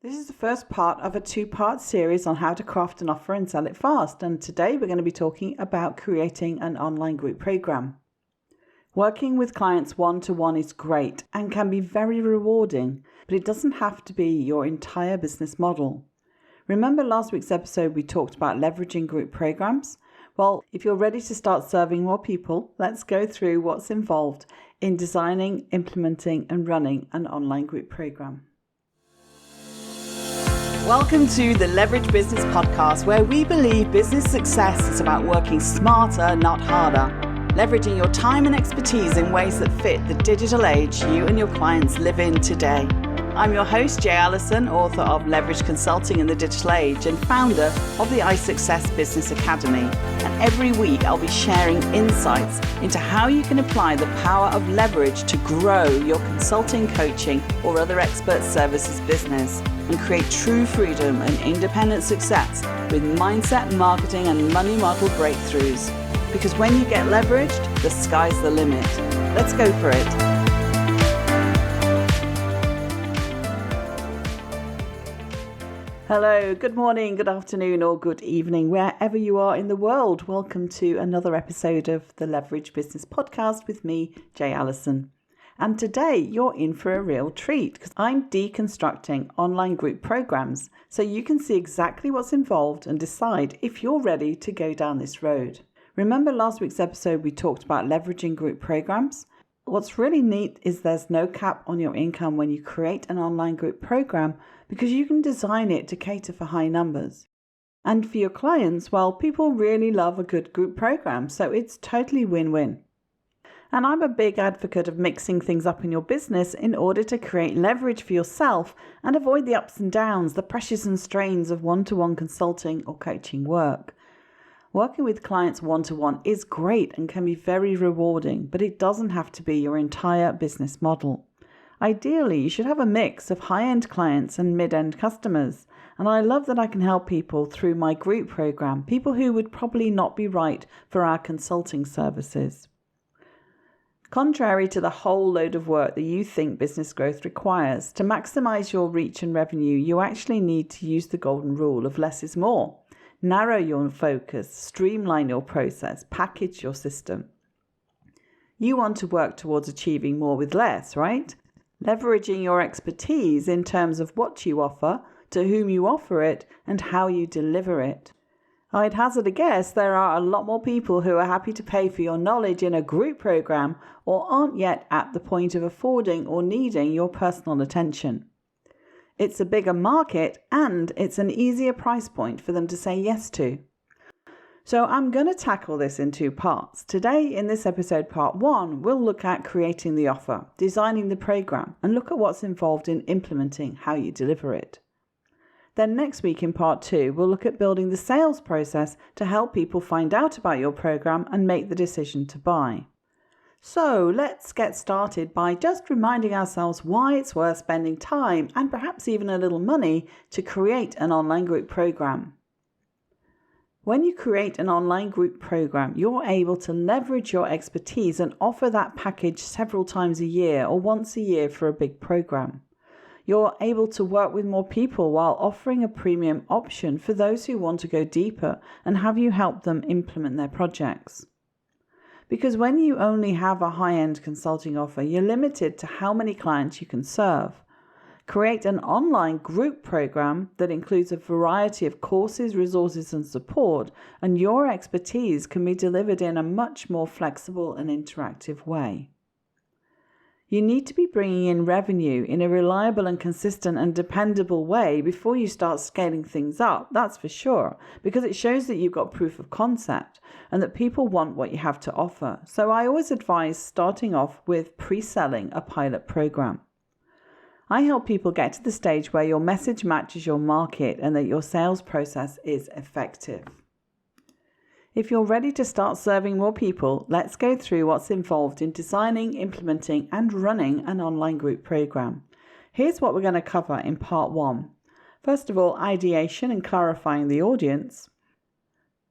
This is the first part of a two-part series on how to craft an offer and sell it fast. And today we're going to be talking about creating an online group program. Working with clients one-to-one is great and can be very rewarding, but it doesn't have to be your entire business model. Remember last week's episode we talked about leveraging group programs? Well, if you're ready to start serving more people, let's go through what's involved in designing, implementing, and running an online group program. Welcome to the Leverage Business Podcast, where we believe business success is about working smarter, not harder, leveraging your time and expertise in ways that fit the digital age you and your clients live in today. I'm your host, Jay Allison, author of Leverage Consulting in the Digital Age and founder of the iSuccess Business Academy. And every week I'll be sharing insights into how you can apply the power of leverage to grow your consulting, coaching, or other expert services business and create true freedom and independent success with mindset, marketing, and money model breakthroughs. Because when you get leveraged, the sky's the limit. Let's go for it. Hello, good morning, good afternoon, or good evening, wherever you are in the world. Welcome to another episode of the Leverage Business Podcast with me, Jay Allison. And today you're in for a real treat because I'm deconstructing online group programs so you can see exactly what's involved and decide if you're ready to go down this road. Remember last week's episode we talked about leveraging group programs? What's really neat is there's no cap on your income when you create an online group program because you can design it to cater for high numbers. And for your clients, well, people really love a good group program, so it's totally win-win. And I'm a big advocate of mixing things up in your business in order to create leverage for yourself and avoid the ups and downs, the pressures and strains of one-to-one consulting or coaching work. Working with clients one-to-one is great and can be very rewarding, but it doesn't have to be your entire business model. Ideally, you should have a mix of high-end clients and mid-end customers. And I love that I can help people through my group program, people who would probably not be right for our consulting services. Contrary to the whole load of work that you think business growth requires, to maximize your reach and revenue, you actually need to use the golden rule of less is more. Narrow your focus, streamline your process, package your system. You want to work towards achieving more with less, right? Leveraging your expertise in terms of what you offer, to whom you offer it, and how you deliver it. I'd hazard a guess there are a lot more people who are happy to pay for your knowledge in a group program or aren't yet at the point of affording or needing your personal attention. It's a bigger market and it's an easier price point for them to say yes to. So I'm going to tackle this in two parts. Today in this episode, part one, we'll look at creating the offer, designing the program, and look at what's involved in implementing how you deliver it. Then next week in part two, we'll look at building the sales process to help people find out about your program and make the decision to buy. So let's get started by just reminding ourselves why it's worth spending time and perhaps even a little money to create an online group program. When you create an online group program, you're able to leverage your expertise and offer that package several times a year or once a year for a big program. You're able to work with more people while offering a premium option for those who want to go deeper and have you help them implement their projects. Because when you only have a high-end consulting offer, you're limited to how many clients you can serve. Create an online group program that includes a variety of courses, resources, and support, and your expertise can be delivered in a much more flexible and interactive way. You need to be bringing in revenue in a reliable and consistent and dependable way before you start scaling things up, that's for sure, because it shows that you've got proof of concept and that people want what you have to offer. So I always advise starting off with pre-selling a pilot program. I help people get to the stage where your message matches your market and that your sales process is effective. If you're ready to start serving more people, let's go through what's involved in designing, implementing, and running an online group program. Here's what we're going to cover in part one. First of all, ideation and clarifying the audience,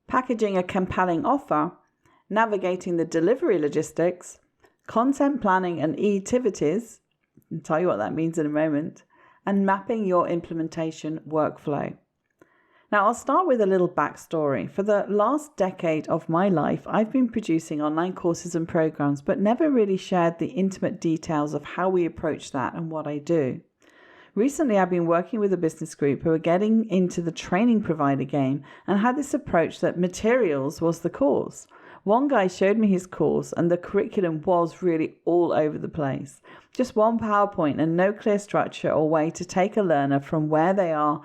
packaging a compelling offer, navigating the delivery logistics, content planning and activities, I'll tell you what that means in a moment, and mapping your implementation workflow. Now, I'll start with a little backstory. For the last decade of my life, I've been producing online courses and programs, but never really shared the intimate details of how we approach that and what I do. Recently, I've been working with a business group who are getting into the training provider game and had this approach that materials was the course. One guy showed me his course and the curriculum was really all over the place. Just one PowerPoint and no clear structure or way to take a learner from where they are,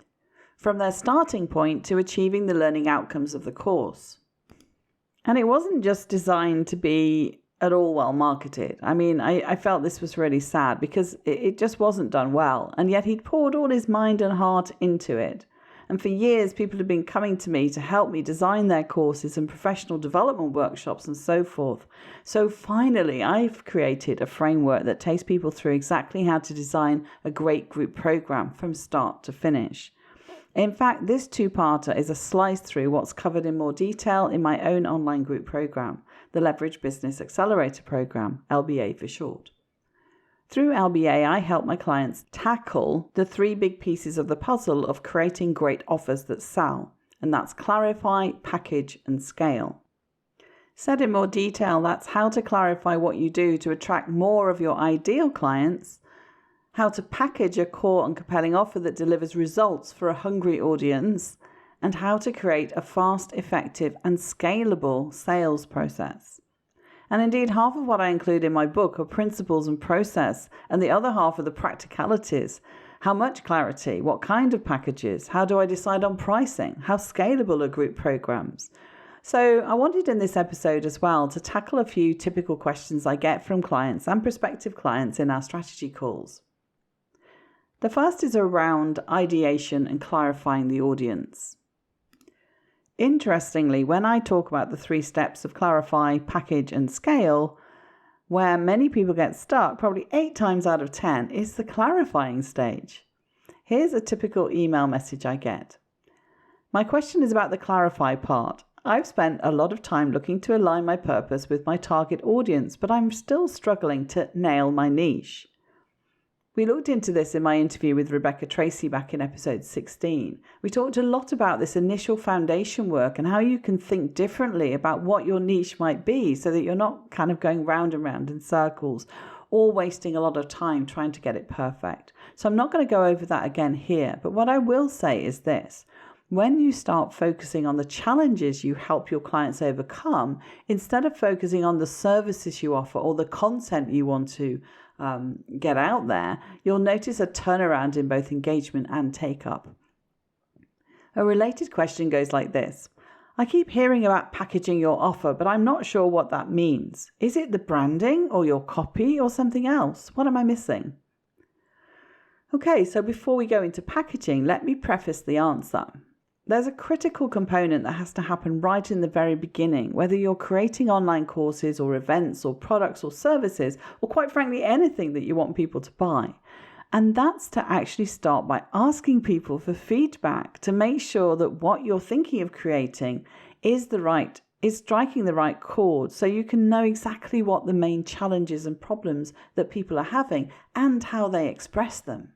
from their starting point to achieving the learning outcomes of the course. And it wasn't just designed to be at all well marketed. I mean, I felt this was really sad because it just wasn't done well. And yet he'd poured all his mind and heart into it. And for years, people have been coming to me to help me design their courses and professional development workshops and so forth. So finally, I've created a framework that takes people through exactly how to design a great group program from start to finish. In fact, this two-parter is a slice through what's covered in more detail in my own online group program, the Leverage Business Accelerator Program, LBA for short. Through LBA, I help my clients tackle the three big pieces of the puzzle of creating great offers that sell, and that's clarify, package, and scale. Said in more detail, that's how to clarify what you do to attract more of your ideal clients, how to package a core and compelling offer that delivers results for a hungry audience, and how to create a fast, effective, and scalable sales process. And indeed, half of what I include in my book are principles and process, and the other half are the practicalities. How much clarity? What kind of packages? How do I decide on pricing? How scalable are group programs? So I wanted in this episode as well to tackle a few typical questions I get from clients and prospective clients in our strategy calls. The first is around ideation and clarifying the audience. Interestingly, when I talk about the 3 steps of clarify, package, and scale, where many people get stuck, probably 8 times out of 10, is the clarifying stage. Here's a typical email message I get. My question is about the clarify part. I've spent a lot of time looking to align my purpose with my target audience, but I'm still struggling to nail my niche. We looked into this in my interview with Rebecca Tracy back in episode 16. We talked a lot about this initial foundation work and how you can think differently about what your niche might be so that you're not kind of going round and round in circles or wasting a lot of time trying to get it perfect. So I'm not going to go over that again here, but what I will say is this. When you start focusing on the challenges you help your clients overcome, instead of focusing on the services you offer or the content you want to get out there, you'll notice a turnaround in both engagement and take-up. A related question goes like this. I keep hearing about packaging your offer, but I'm not sure what that means. Is it the branding or your copy or something else? What am I missing? Okay, so before we go into packaging, let me preface the answer. There's a critical component that has to happen right in the very beginning, whether you're creating online courses or events or products or services, or quite frankly, anything that you want people to buy. And that's to actually start by asking people for feedback to make sure that what you're thinking of creating is striking the right chord, so you can know exactly what the main challenges and problems that people are having and how they express them.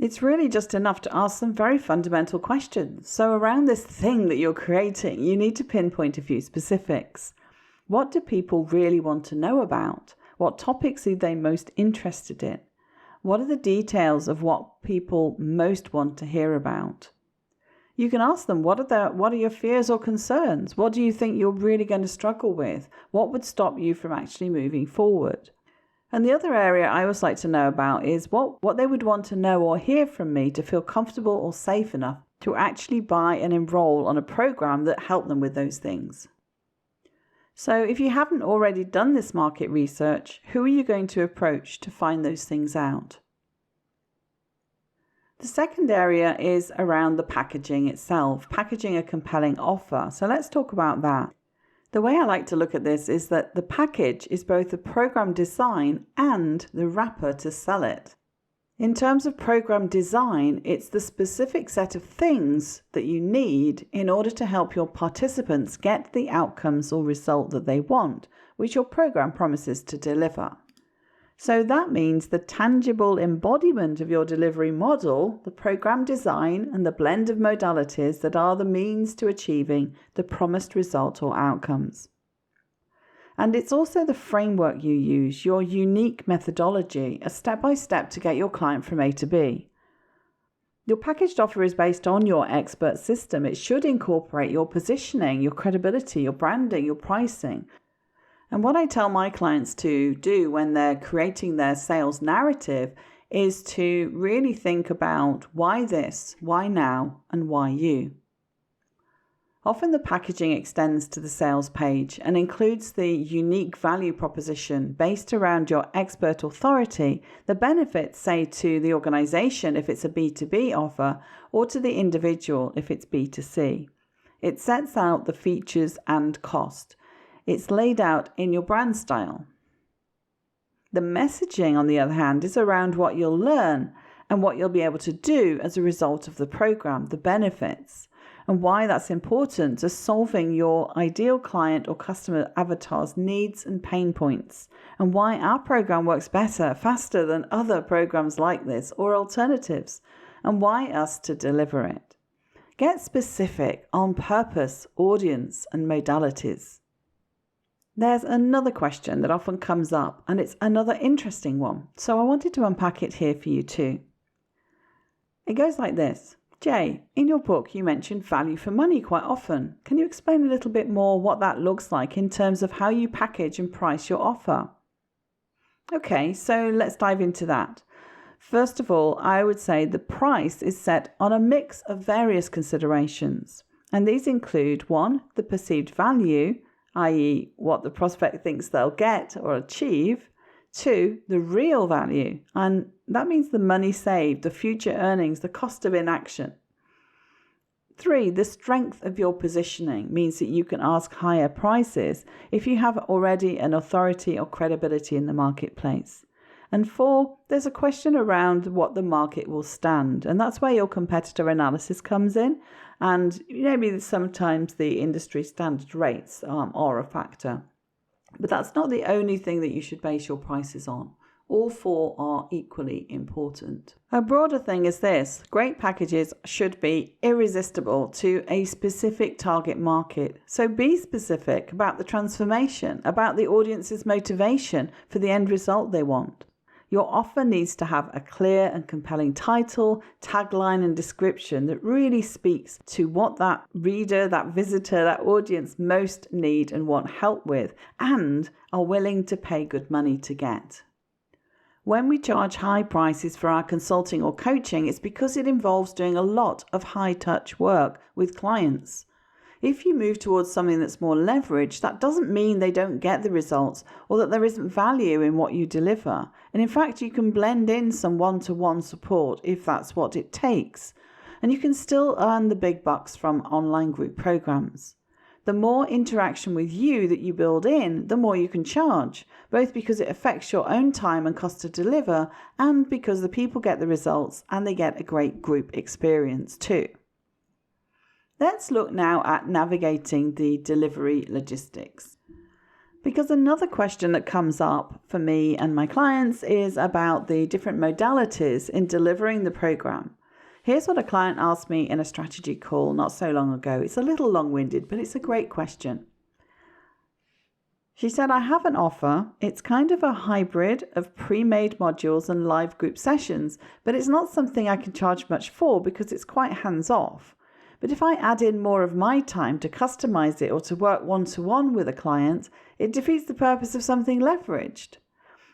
It's really just enough to ask some very fundamental questions. So around this thing that you're creating, you need to pinpoint a few specifics. What do people really want to know about? What topics are they most interested in? What are the details of what people most want to hear about? You can ask them, what are your fears or concerns? What do you think you're really going to struggle with? What would stop you from actually moving forward? And the other area I always like to know about is what they would want to know or hear from me to feel comfortable or safe enough to actually buy and enroll on a program that helped them with those things. So if you haven't already done this market research, who are you going to approach to find those things out? The second area is around the packaging itself, packaging a compelling offer. So let's talk about that. The way I like to look at this is that the package is both the program design and the wrapper to sell it. In terms of program design, it's the specific set of things that you need in order to help your participants get the outcomes or result that they want, which your program promises to deliver. So that means the tangible embodiment of your delivery model, the program design, and the blend of modalities that are the means to achieving the promised result or outcomes. And it's also the framework you use, your unique methodology, a step-by-step to get your client from A to B. Your packaged offer is based on your expert system. It should incorporate your positioning, your credibility, your branding, your pricing. And what I tell my clients to do when they're creating their sales narrative is to really think about why this, why now, and why you. Often the packaging extends to the sales page and includes the unique value proposition based around your expert authority, the benefits, say, to the organization if it's a B2B offer, or to the individual if it's B2C. It sets out the features and cost. It's laid out in your brand style. The messaging, on the other hand, is around what you'll learn and what you'll be able to do as a result of the program, the benefits, and why that's important to solving your ideal client or customer avatar's needs and pain points, and why our program works better, faster than other programs like this or alternatives, and why us to deliver it. Get specific on purpose, audience, and modalities. There's another question that often comes up, and it's another interesting one, so I wanted to unpack it here for you too. It goes like this. Jay, in your book you mentioned value for money quite often. Can you explain a little bit more what that looks like in terms of how you package and price your offer? Okay, so let's dive into that. First of all, I would say the price is set on a mix of various considerations, and these include 1, the perceived value, i.e. what the prospect thinks they'll get or achieve. 2, the real value, and that means the money saved, the future earnings, the cost of inaction. 3, the strength of your positioning means that you can ask higher prices if you have already an authority or credibility in the marketplace. And 4, there's a question around what the market will stand, and that's where your competitor analysis comes in, and maybe sometimes the industry standard rates are a factor. But that's not the only thing that you should base your prices on. All 4 are equally important. A broader thing is this: great packages should be irresistible to a specific target market. So be specific about the transformation, about the audience's motivation for the end result they want. Your offer needs to have a clear and compelling title, tagline, and description that really speaks to what that reader, that visitor, that audience most need and want help with, and are willing to pay good money to get. When we charge high prices for our consulting or coaching, it's because it involves doing a lot of high-touch work with clients. If you move towards something that's more leveraged, that doesn't mean they don't get the results or that there isn't value in what you deliver. And in fact, you can blend in some one-to-one support if that's what it takes. And you can still earn the big bucks from online group programs. The more interaction with you that you build in, the more you can charge, both because it affects your own time and cost to deliver, and because the people get the results and they get a great group experience too. Let's look now at navigating the delivery logistics. Because another question that comes up for me and my clients is about the different modalities in delivering the program. Here's what a client asked me in a strategy call not so long ago. It's a little long-winded, but it's a great question. She said, I have an offer. It's kind of a hybrid of pre-made modules and live group sessions, but it's not something I can charge much for because it's quite hands-off. But if I add in more of my time to customize it or to work one-to-one with a client, it defeats the purpose of something leveraged.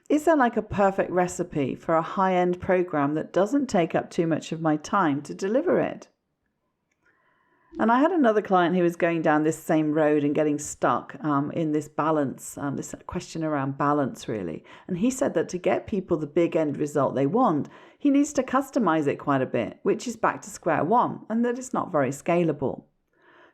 Is there like a perfect recipe for a high-end program that doesn't take up too much of my time to deliver it? And I had another client who was going down this same road and getting stuck in this balance, this question around balance really. And he said that to get people the big end result they want, he needs to customize it quite a bit, which is back to square one, and that it's not very scalable.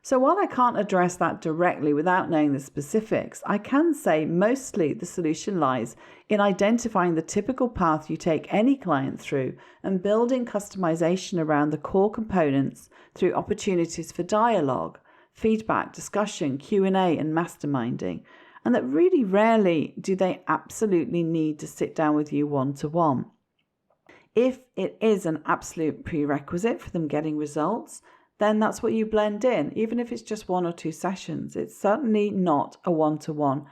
So while I can't address that directly without knowing the specifics, I can say mostly the solution lies in identifying the typical path you take any client through and building customization around the core components through opportunities for dialogue, feedback, discussion, Q&A, and masterminding. and that really rarely do they absolutely need to sit down with you one-to-one. If it is an absolute prerequisite for them getting results, then that's what you blend in, even if it's just 1 or 2 sessions. It's certainly not a one-to-one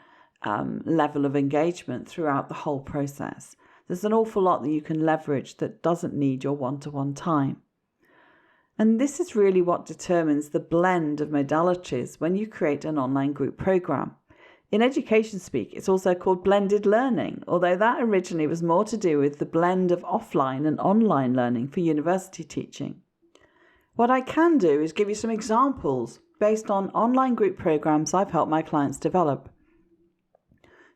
level of engagement throughout the whole process. There's an awful lot that you can leverage that doesn't need your one-to-one time. And this is really what determines the blend of modalities when you create an online group program. In education speak, it's also called blended learning, although that originally was more to do with the blend of offline and online learning for university teaching. What I can do is give you some examples based on online group programs I've helped my clients develop.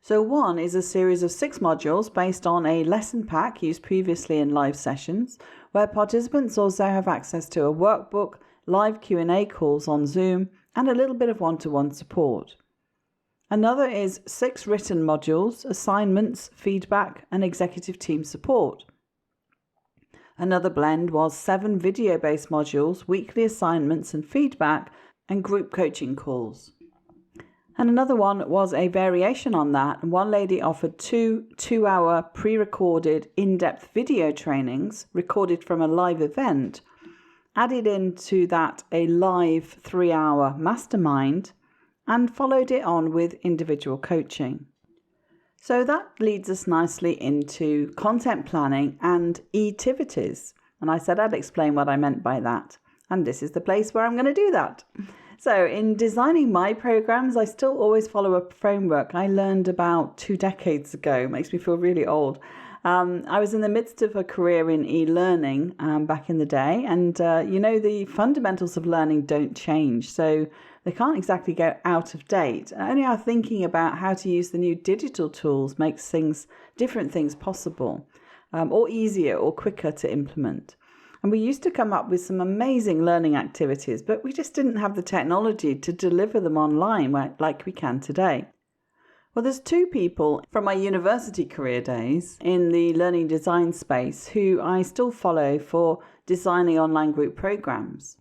So one is a series of 6 modules based on a lesson pack used previously in live sessions, where participants also have access to a workbook, live Q&A calls on Zoom, and a little bit of one-to-one support. Another is 6 written modules, assignments, feedback, and executive team support. Another blend was 7 video-based modules, weekly assignments and feedback, and group coaching calls. And another one was a variation on that. And one lady offered 2 2-hour pre-recorded in-depth video trainings recorded from a live event, added into that a live 3-hour mastermind, and followed it on with individual coaching. So that leads us nicely into content planning and e-tivities. And I said I'd explain what I meant by that. And this is the place where I'm going to do that. So in designing my programs, I still always follow a framework I learned about 2 decades ago. It makes me feel really old. I was in the midst of a career in e-learning back in the day. And, the fundamentals of learning don't change. So they can't exactly go out of date. Anyhow, thinking about how to use the new digital tools makes different things possible, or easier or quicker to implement. And we used to come up with some amazing learning activities, but we just didn't have the technology to deliver them online like we can today. Well, there's 2 people from my university career days in the learning design space who I still follow for designing online group programs.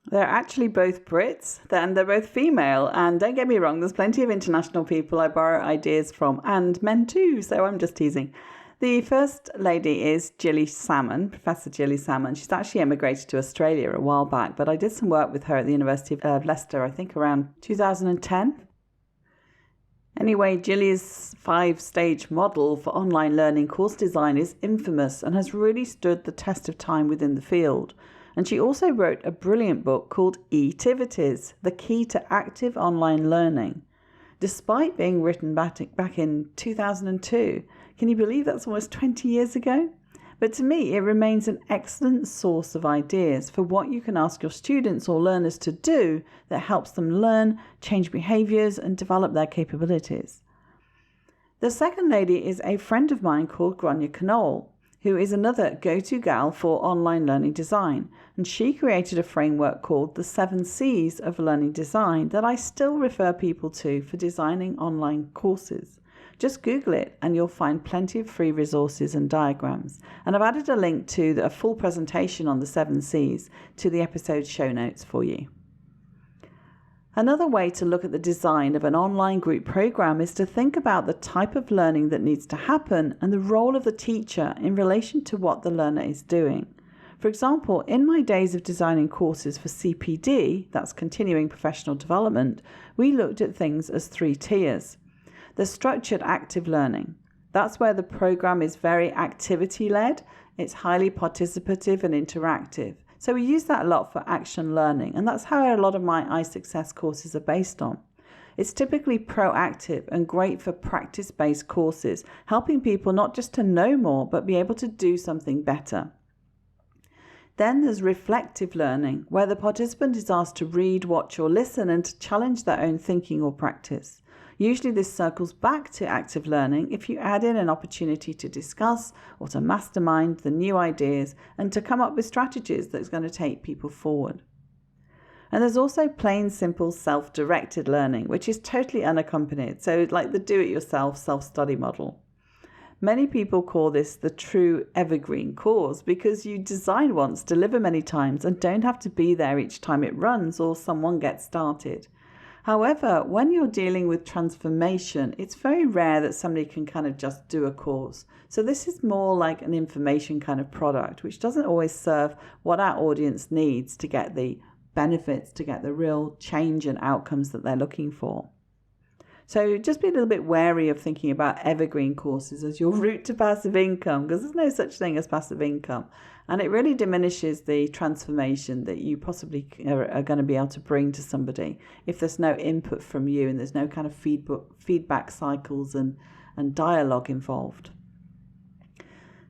They're actually both Brits, and they're both female. And don't get me wrong, there's plenty of international people I borrow ideas from, and men too, so I'm just teasing. The first lady is Gilly Salmon, Professor Gilly Salmon. She's actually emigrated to Australia a while back, but I did some work with her at the University of Leicester, I think around 2010. Anyway, Gilly's 5-stage model for online learning course design is infamous and has really stood the test of time within the field. And she also wrote a brilliant book called e-tivities, The Key to Active Online Learning. Despite being written back in 2002, can you believe that's almost 20 years ago? But to me, it remains an excellent source of ideas for what you can ask your students or learners to do that helps them learn, change behaviours and develop their capabilities. The second lady is a friend of mine called Grania Knoll, who is another go-to gal for online learning design. And she created a framework called the 7 C's of learning design that I still refer people to for designing online courses. Just Google it and you'll find plenty of free resources and diagrams. And I've added a link to a full presentation on the 7 C's to the episode show notes for you. Another way to look at the design of an online group program is to think about the type of learning that needs to happen and the role of the teacher in relation to what the learner is doing. For example, in my days of designing courses for CPD, that's continuing professional development, we looked at things as 3 tiers. The structured active learning. That's where the program is very activity-led, it's highly participative and interactive. So we use that a lot for action learning, and that's how a lot of my iSuccess courses are based on. It's typically proactive and great for practice-based courses, helping people not just to know more, but be able to do something better. Then there's reflective learning, where the participant is asked to read, watch or listen and to challenge their own thinking or practice. Usually this circles back to active learning if you add in an opportunity to discuss or to mastermind the new ideas and to come up with strategies that's going to take people forward. And there's also plain simple self-directed learning, which is totally unaccompanied, so like the do-it-yourself self-study model. Many people call this the true evergreen course because you design once, deliver many times and don't have to be there each time it runs or someone gets started. However, when you're dealing with transformation, it's very rare that somebody can kind of just do a course. So this is more like an information kind of product, which doesn't always serve what our audience needs to get the benefits, to get the real change and outcomes that they're looking for. So just be a little bit wary of thinking about evergreen courses as your route to passive income, because there's no such thing as passive income. And it really diminishes the transformation that you possibly are going to be able to bring to somebody if there's no input from you and there's no kind of feedback cycles and dialogue involved.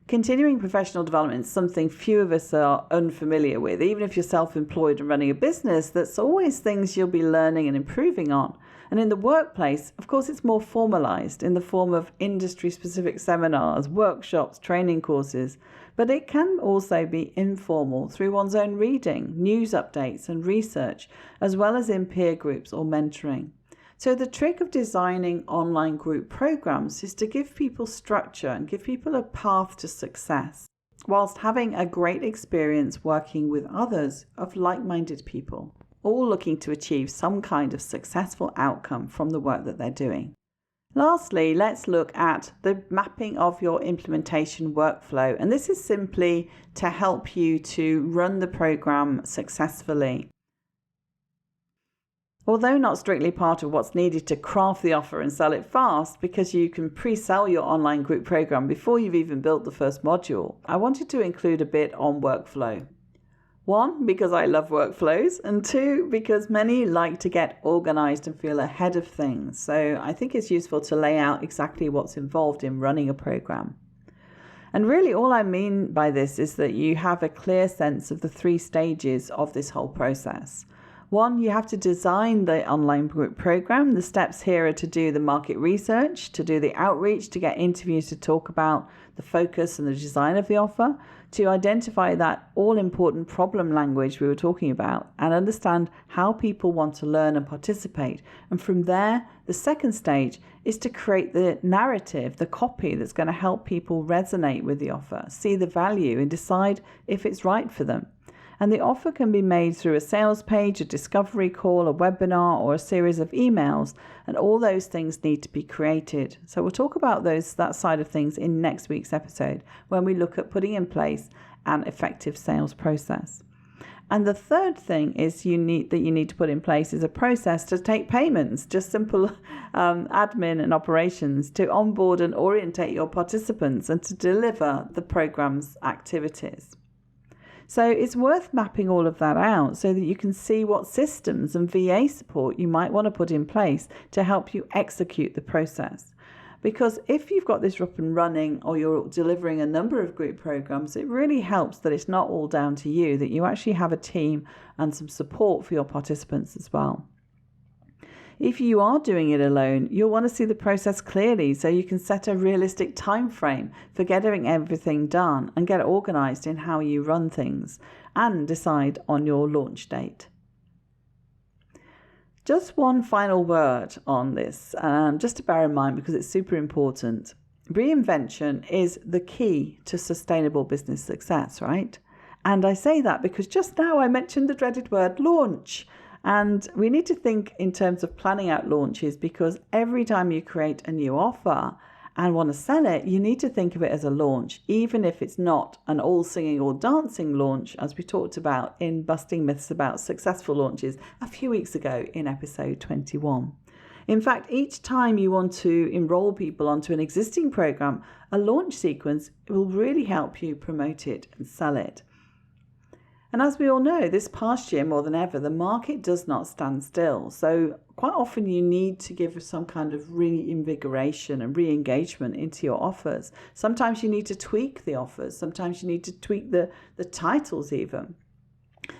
Continuing professional development is something few of us are unfamiliar with. Even if you're self-employed and running a business, that's always things you'll be learning and improving on. And in the workplace, of course, it's more formalized in the form of industry-specific seminars, workshops, training courses. But it can also be informal through one's own reading, news updates and research, as well as in peer groups or mentoring. So the trick of designing online group programs is to give people structure and give people a path to success, whilst having a great experience working with others of like-minded people, all looking to achieve some kind of successful outcome from the work that they're doing. Lastly, let's look at the mapping of your implementation workflow. And this is simply to help you to run the program successfully. Although not strictly part of what's needed to craft the offer and sell it fast, because you can pre-sell your online group program before you've even built the first module, I wanted to include a bit on workflow. 1, because I love workflows, and 2, because many like to get organized and feel ahead of things. So I think it's useful to lay out exactly what's involved in running a program. And really all I mean by this is that you have a clear sense of the 3 stages of this whole process. 1, you have to design the online group program. The steps here are to do the market research, to do the outreach, to get interviews to talk about the focus and the design of the offer, to identify that all-important problem language we were talking about and understand how people want to learn and participate. And from there, the second stage is to create the narrative, the copy that's going to help people resonate with the offer, see the value and decide if it's right for them. And the offer can be made through a sales page, a discovery call, a webinar, or a series of emails. And all those things need to be created. So we'll talk about that side of things in next week's episode when we look at putting in place an effective sales process. And the third thing is you need to put in place is a process to take payments, just simple admin and operations to onboard and orientate your participants and to deliver the program's activities. So it's worth mapping all of that out so that you can see what systems and VA support you might want to put in place to help you execute the process. Because if you've got this up and running or you're delivering a number of group programs, it really helps that it's not all down to you, that you actually have a team and some support for your participants as well. If you are doing it alone, you'll want to see the process clearly so you can set a realistic time frame for getting everything done and get organized in how you run things and decide on your launch date. Just one final word on this, just to bear in mind because it's super important. Reinvention is the key to sustainable business success, right? And I say that because just now I mentioned the dreaded word launch. And we need to think in terms of planning out launches because every time you create a new offer and want to sell it, you need to think of it as a launch, even if it's not an all singing or dancing launch, as we talked about in Busting Myths about successful launches a few weeks ago in episode 21. In fact, each time you want to enroll people onto an existing program, a launch sequence will really help you promote it and sell it. And as we all know, this past year more than ever, the market does not stand still. So quite often you need to give some kind of reinvigoration and re-engagement into your offers. Sometimes you need to tweak the offers. Sometimes you need to tweak the titles even.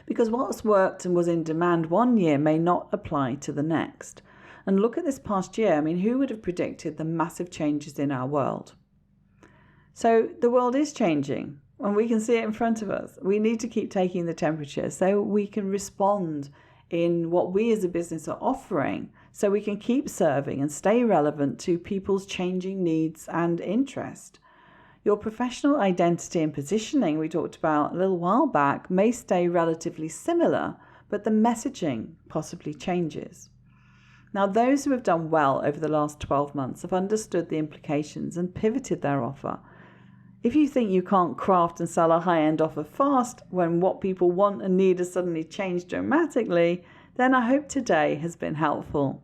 Because what's worked and was in demand one year may not apply to the next. And look at this past year. I mean, who would have predicted the massive changes in our world? So the world is changing. And we can see it in front of us. We need to keep taking the temperature so we can respond in what we as a business are offering so we can keep serving and stay relevant to people's changing needs and interest. Your professional identity and positioning we talked about a little while back may stay relatively similar, but the messaging possibly changes. Now, those who have done well over the last 12 months have understood the implications and pivoted their offer. If you think you can't craft and sell a high-end offer fast when what people want and need has suddenly changed dramatically, then I hope today has been helpful.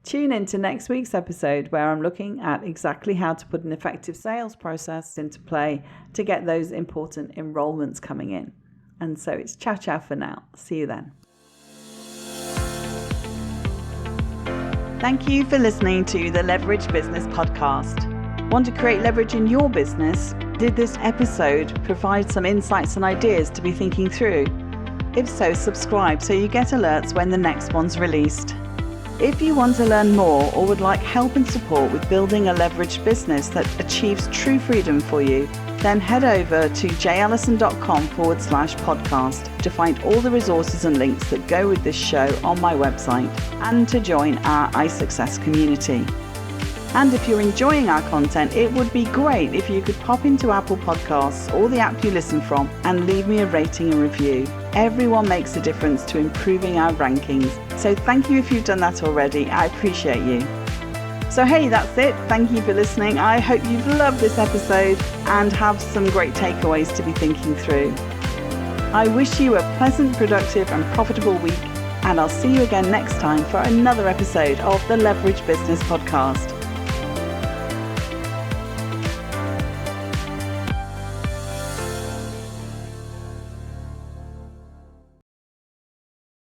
Tune in to next week's episode where I'm looking at exactly how to put an effective sales process into play to get those important enrollments coming in. And so it's ciao for now. See you then. Thank you for listening to the Leverage Business Podcast. Want to create leverage in your business? Did this episode provide some insights and ideas to be thinking through? If so, subscribe so you get alerts when the next one's released. If you want to learn more or would like help and support with building a leveraged business that achieves true freedom for you, then head over to jallison.com/podcast to find all the resources and links that go with this show on my website and to join our iSuccess community. And if you're enjoying our content, it would be great if you could pop into Apple Podcasts or the app you listen from and leave me a rating and review. Everyone makes a difference to improving our rankings. So thank you if you've done that already. I appreciate you. So hey, that's it. Thank you for listening. I hope you've loved this episode and have some great takeaways to be thinking through. I wish you a pleasant, productive and profitable week, and I'll see you again next time for another episode of the Leverage Business Podcast.